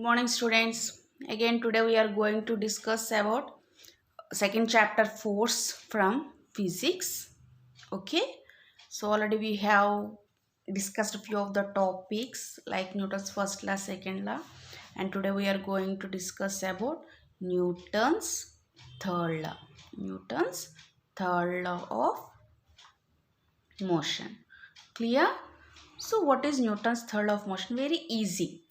morning, students. Again, today we are going to discuss about second chapter force from physics. Okay, so already we have discussed a few of the topics like Newton's first law, second law, and today we are going to discuss about Newton's third law. Newton's third law of motion. Clear? So, what is Newton's third law of motion? Very easy.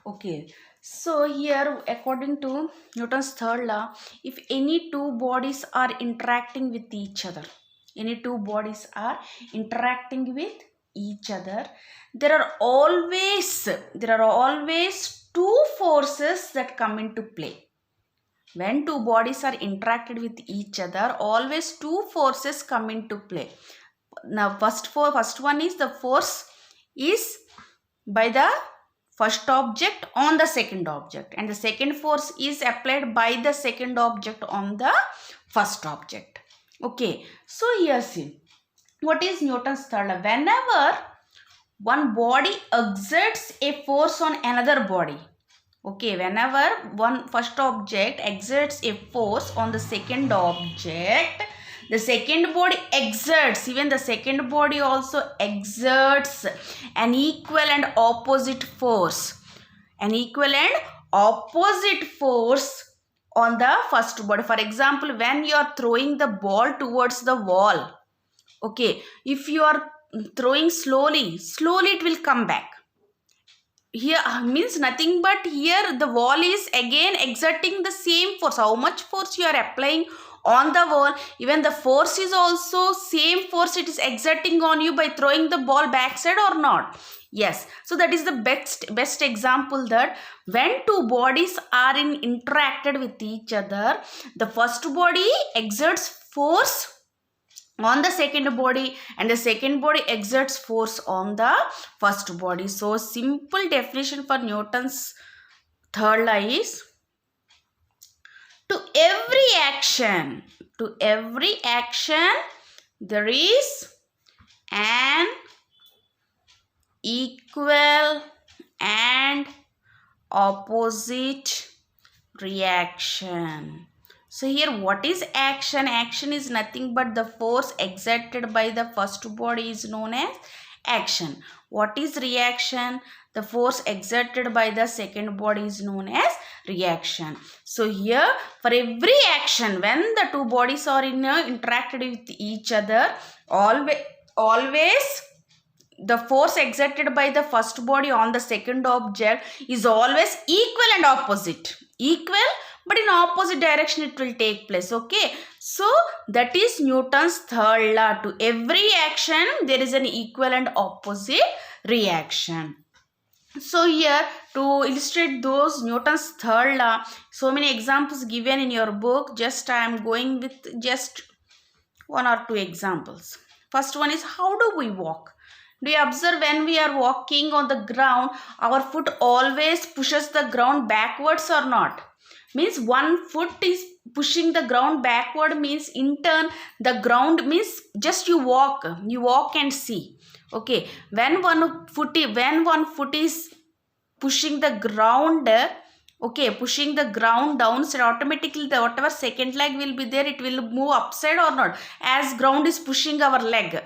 Okay, so here according to Newton's third law, if any two bodies are interacting with each other, there are always two forces that come into play. When two bodies are interacted with each other, always two forces come into play. Now first one is the force is by the first object on the second object, and the second force is applied by the second object on the first object. Okay, so here see, what is Newton's third law? Whenever one body exerts a force on another body, okay, whenever one first object exerts a force on the second object, the second body exerts, even the second body also exerts an equal and opposite force. An equal and opposite force on the first body. For example, when you are throwing the ball towards the wall, okay, if you are throwing slowly it will come back. Here means nothing but here the wall is again exerting the same force. How much force you are applying on the wall, even the force is also same force it is exerting on you by throwing the ball backside or not. Yes, so that is the best example that when two bodies are interacted with each other, the first body exerts force on the second body and the second body exerts force on the first body. So simple definition for Newton's third law is, to every action there is an equal and opposite reaction. So here what is action? Action is nothing but the force exerted by the first body is known as action. What is reaction? The force exerted by the second body is known as reaction. So here for every action, when the two bodies are interacted with each other, always the force exerted by the first body on the second object is always equal and opposite. Equal, but in opposite direction it will take place. Okay, so that is Newton's third law. To every action there is an equal and opposite reaction. So here to illustrate those Newton's third law, so many examples given in your book. Just I am going with just one or two examples. First one is, how do we walk? Do you observe when we are walking on the ground, our foot always pushes the ground backwards or not? Means one foot is pushing the ground backward, means in turn the ground means just you walk and see. Okay, when one foot is pushing the ground, okay, pushing the ground down, so automatically the whatever second leg will be there, it will move upside or not, as ground is pushing our leg.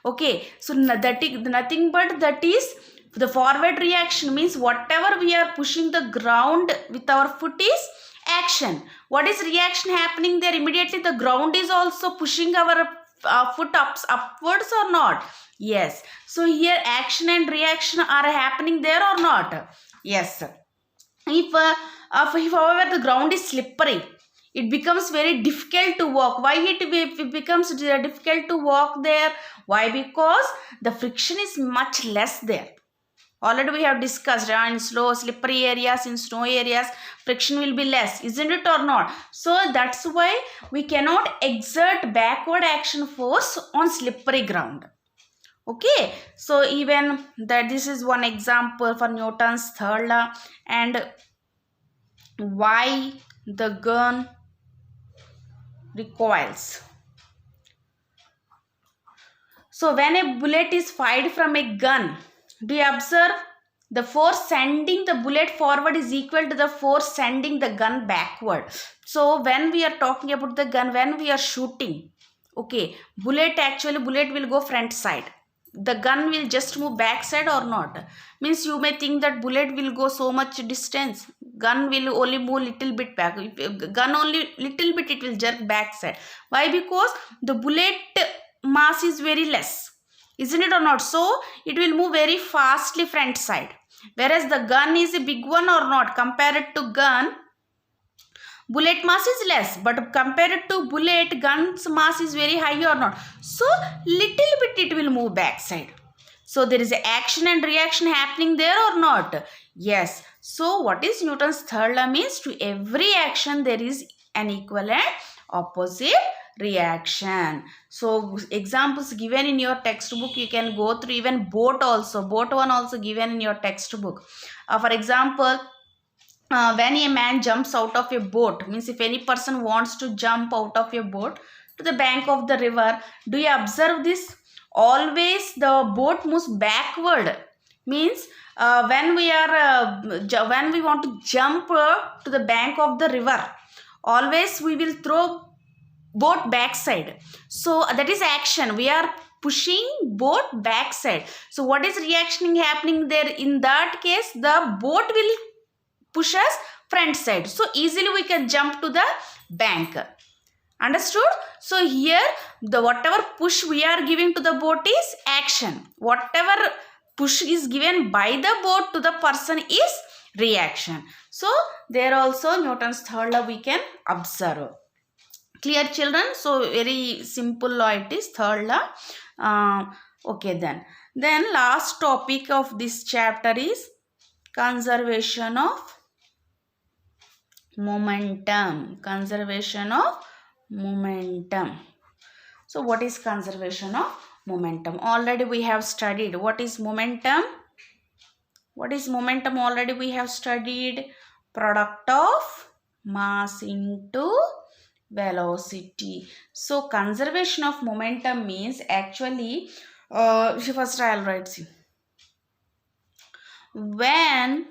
Okay, so that is nothing but that is the forward reaction, means whatever we are pushing the ground with our foot is action. What is reaction happening there? Immediately the ground is also pushing our foot upwards or not? Yes. So here action and reaction are happening there or not? Yes. If however the ground is slippery, it becomes very difficult to walk. Why it becomes difficult to walk there? Why? Because the friction is much less there. Already we have discussed in slow slippery areas, in snow areas, friction will be less, isn't it or not? So that's why we cannot exert backward action force on slippery ground. Okay, so even that this is one example for Newton's third law. And why the gun recoils. So when a bullet is fired from a gun, do you observe The force sending the bullet forward is equal to the force sending the gun backward. So when we are talking about the gun, when we are shooting, okay, bullet will go front side. The gun will just move back side or not. Means you may think that bullet will go so much distance. Gun will only move little bit back. If gun only little bit, it will jerk back side. Why? Because the bullet mass is very less. Isn't it or not? So it will move very fastly front side. Whereas the gun is a big one or not. Compared to gun, bullet mass is less, but compared to bullet, gun's mass is very high or not. So little bit it will move back side. So there is action and reaction happening there or not? Yes. So what is Newton's third law means? To every action there is an equal and opposite reaction. So examples given in your textbook, you can go through. Even boat also, boat one also given in your textbook. For example, when a man jumps out of a boat, means if any person wants to jump out of a boat to the bank of the river, do you observe this? Always the boat moves backward. Means when we want to jump to the bank of the river, always we will throw boat backside. So that is action. We are pushing boat backside. So what is reaction happening there? In that case, the boat will push us front side. So easily we can jump to the bank. Understood? So here the whatever push we are giving to the boat is action. Whatever push is given by the boat to the person is reaction. So there also Newton's third law we can observe. Clear, children? So very simple law it is, third law. Okay, then last topic of this chapter is conservation of momentum. Conservation of momentum. So what is conservation of momentum? Already we have studied. What is momentum? What is momentum? Already we have studied. Product of mass into velocity. So conservation of momentum means actually first I'll write, see, when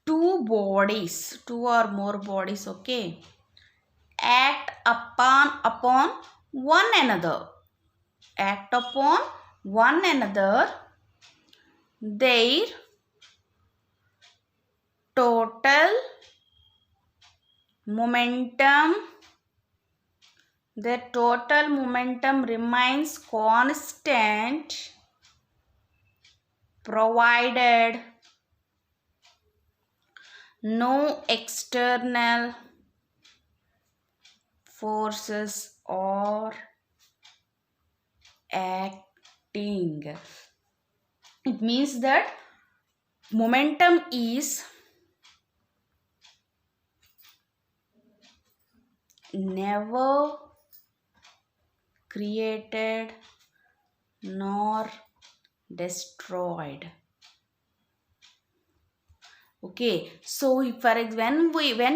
two or more bodies, okay, act upon one another, their total momentum remains constant provided no external forces are acting. It means that momentum is never created nor destroyed. Okay, so when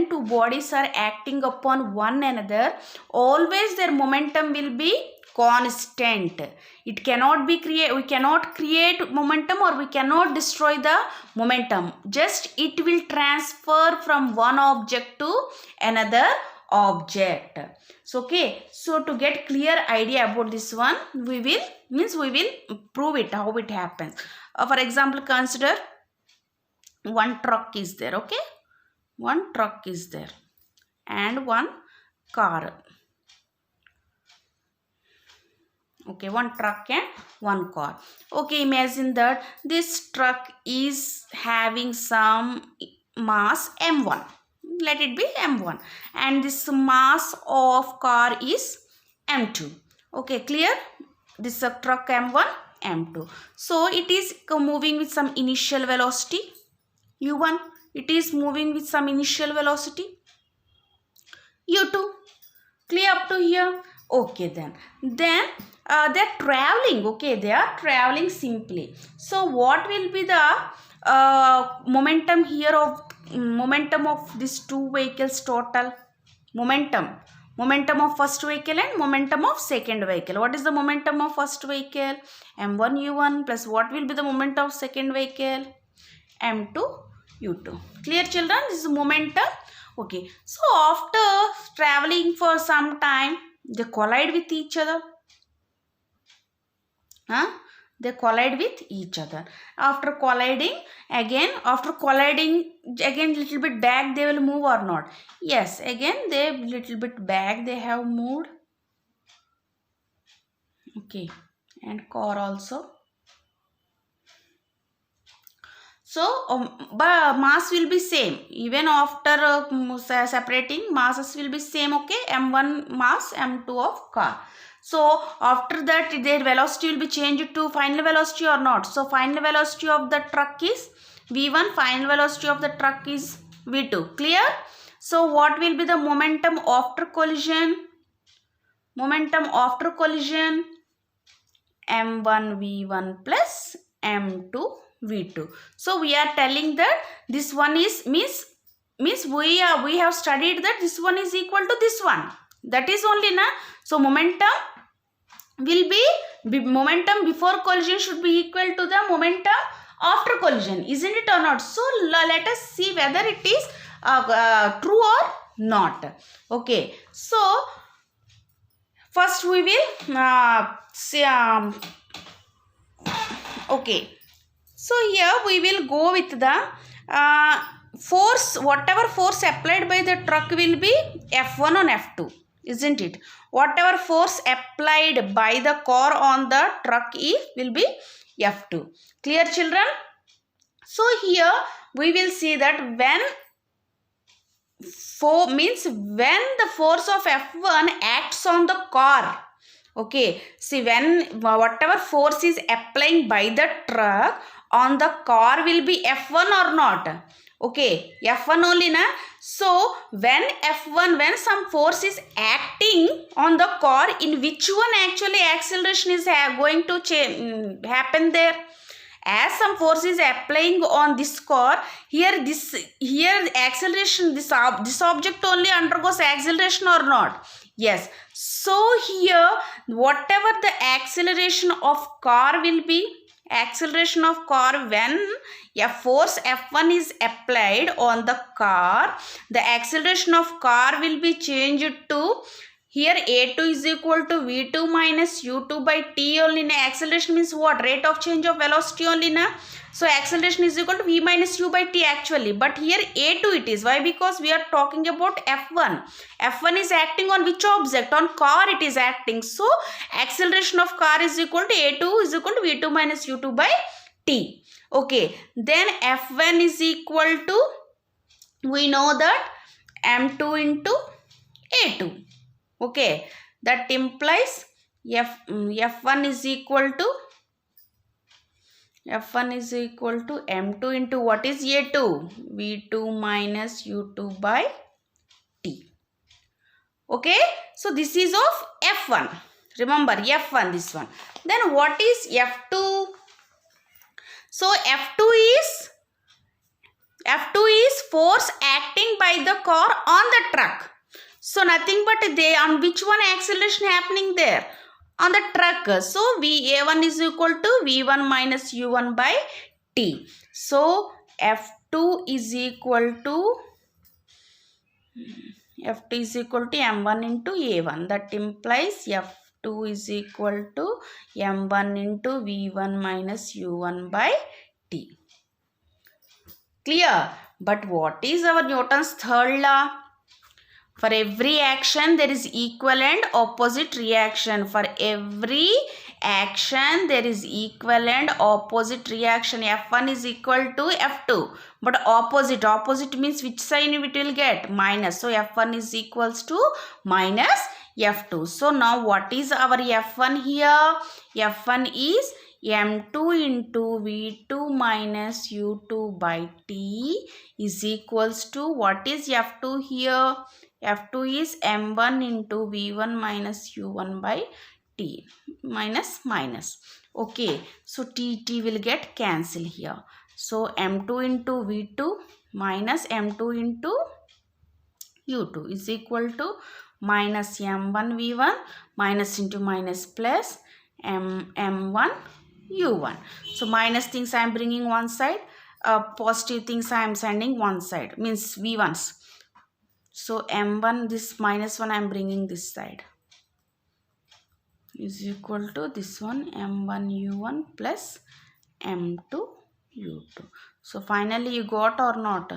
two bodies are acting upon one another, always their momentum will be constant. It cannot be we cannot create momentum or we cannot destroy the momentum. Just it will transfer from one object to another object. So okay, so to get clear idea about this one, we will prove it how it happens. For example, consider one truck is there, okay, one truck is there and one car. Okay, one truck and one car. Okay, imagine that this truck is having some mass m1. Let it be m1, and this mass of car is m2. Okay, clear? This is a truck m1, m2. So it is moving with some initial velocity u1. It is moving with some initial velocity u2. Clear up to here? Okay, then they are traveling. Okay, they are traveling simply. So what will be the momentum here of momentum of these two vehicles total? Momentum of first vehicle and momentum of second vehicle. What is the momentum of first vehicle? m1 u1 plus what will be the momentum of second vehicle? m2 u2. Clear children? This is momentum. Okay, so after traveling for some time, they collide with each other. They collide with each other. After colliding little bit back, they will move or not? Yes, again they little bit back they have moved. Okay, and core also. So but mass will be same even after separating. Masses will be same. Okay, m1 mass, m2 of car. So after that their velocity will be changed to final velocity or not? So final velocity of the truck is v1, final velocity of the truck is v2. Clear? So what will be the momentum after collision? Momentum after collision, m1 v1 plus m2 v2. So we are telling that this one is means we have studied that this one is equal to this one. That is only na. So momentum will be momentum before collision should be equal to the momentum after collision, isn't it or not? So let us see whether it is true or not. Okay, so first we will see okay, so here we will go with the force. Whatever force applied by the truck will be F1 on F2, isn't it? Whatever force applied by the car on the truck will be F2. Clear children? So here we will see that when the force of F1 acts on the car. Okay, see when whatever force is applying by the truck on the car will be F1 or not? Okay, F1 only na. So when some force is acting on the car, in which one actually acceleration is going to happen there? As some force is applying on this car, here acceleration, this object only undergoes acceleration or not? Yes. So here whatever the acceleration of car will be, acceleration of car when a force F1 is applied on the car, the acceleration of car will be changed to, here A2 is equal to V2 minus U2 by T only na. Acceleration means what? Rate of change of velocity only na. So acceleration is equal to V minus U by T actually. But here A2 it is. Why? Because we are talking about F1. F1 is acting on which object? On car it is acting. So acceleration of car is equal to A2 is equal to V2 minus U2 by T. Okay. Then F1 is equal to, we know that M2 into A2. Okay, that implies F1 is equal to M2 into what is A2? V2 minus U2 by T. Okay, so this is of F1. Remember F1, this one. Then what is F2? So F2 is force acting by the car on the truck. So nothing but on which one acceleration happening there? On the truck. So A1 is equal to V1 minus U1 by T. So F2 is equal to M1 into A1. That implies F2 is equal to M1 into V1 minus U1 by T. Clear? But what is our Newton's third law? For every action, there is equal and opposite reaction. For every action, there is equal and opposite reaction. F1 is equal to F2. But opposite means which sign it will get? Minus. So F1 is equals to minus F2. So now what is our F1 here? F1 is M2 into V2 minus U2 by T is equals to, what is F2 here? F2 is M1 into V1 minus U1 by T. Minus. Okay. So T will get cancel here. So M2 into V2 minus M2 into U2 is equal to minus M1 V1 minus into minus plus M1 U1. So minus things I am bringing one side. positive things I am sending one side, means v1s. So m1, this minus 1 I am bringing this side, is equal to this one m1 u1 plus m2 u2. So finally you got or not?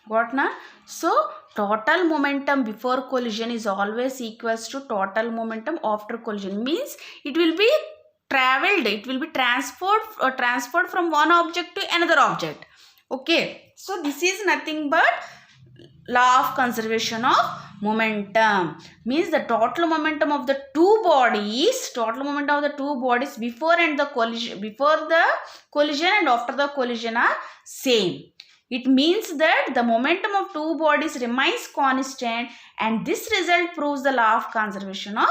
Got na? So total momentum before collision is always equals to total momentum after collision, means it will be traveled, it will be transferred from one object to another object. Okay, so this is nothing but law of conservation of momentum, means the total momentum of the two bodies before the collision and after the collision are same. It means that the momentum of two bodies remains constant, and this result proves the law of conservation of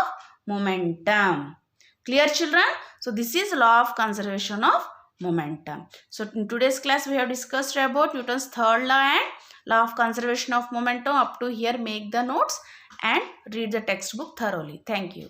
momentum. Clear, children? So this is law of conservation of momentum. So in today's class we have discussed about Newton's third law and law of conservation of momentum. Up to here, make the notes and read the textbook thoroughly. Thank you.